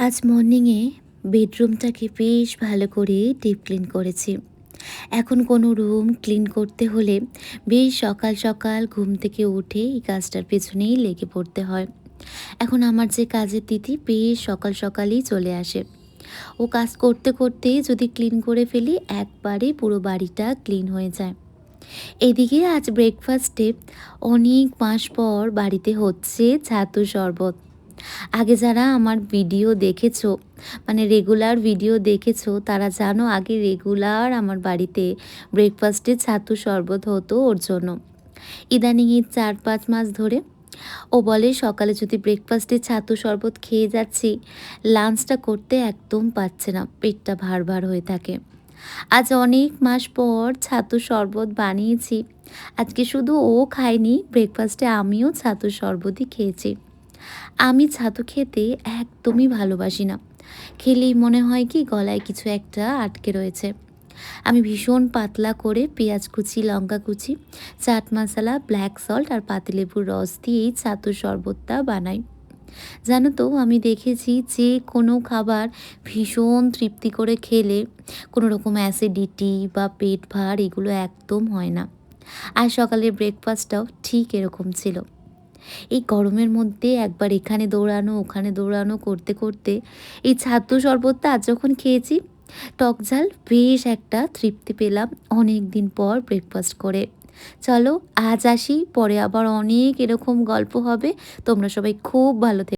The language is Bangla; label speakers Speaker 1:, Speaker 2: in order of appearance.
Speaker 1: আজ মর্নিংয়ে বেডরুমটাকে বেশ ভালো করে ডিপ ক্লিন করেছি। এখন কোনো রুম ক্লিন করতে হলে বেশ সকাল সকাল ঘুম থেকে উঠে এই কাজটার পেছনেই লেগে পড়তে হয়। এখন আমার যে কাজের তিথি বেশ সকাল সকালই চলে আসে। ও কাজ করতে করতেই যদি ক্লিন করে ফেলি একবারে পুরো বাড়িটা ক্লিন হয়ে যায়। এদিকে আজ ব্রেকফাস্টে অনেক মাস পর বাড়িতে হচ্ছে ছাতু শরবত। আগে যারা আমার ভিডিও দেখেছো, মানে রেগুলার ভিডিও দেখেছো, তারা জানো আগে রেগুলার আমার বাড়িতে ব্রেকফাস্টে ছাতু শরবত হতো ওর জন্য। ইদানিং এই ৪-৫ মাস ধরে ও বলে সকালে যদি ব্রেকফাস্টে ছাতু শরবত খেয়ে যাচ্ছি, লাঞ্চটা করতে একদম পারছে না, পেটটা ভার ভার হয়ে থাকে। আজ অনেক মাস পর ছাতু শরবত বানিয়েছি। আজকে শুধু ও খায়নি, ব্রেকফাস্টে আমিও ছাতু শরবতই খেয়েছি। আমি ছাতু খেতে একদমই ভালোবাসি না। খেলেই মনে হয় কি গলায় কিছু একটা আটকে রয়েছে। আমি ভীষণ পাতলা করে পেঁয়াজ কুচি, লঙ্কা কুচি, চাট মশলা, ব্ল্যাক সল্ট আর পাতিলেবুর রস দিয়েই ছাতুর শরবতটা বানাই। জানো তো, আমি দেখেছি যে কোনো খাবার ভীষণ তৃপ্তি করে খেলে কোনো রকম অ্যাসিডিটি বা পেট ভার এগুলো একদম হয় না। আর সকালের ব্রেকফাস্টটাও ঠিক এরকম ছিল। এই গরমের মধ্যে একবার এখানে দৌড়ানো ওখানে দৌড়ানো করতে করতে এই ছাতু শরবতটা আজ যখন খেয়েছি, টক ঝাল বেশ একটা তৃপ্তি পেলাম অনেক দিন পর ব্রেকফাস্ট করে। চলো আজ আসি, পরে আবার অনেক এরকম গল্প হবে। তোমরা সবাই খুব ভালো থেকো।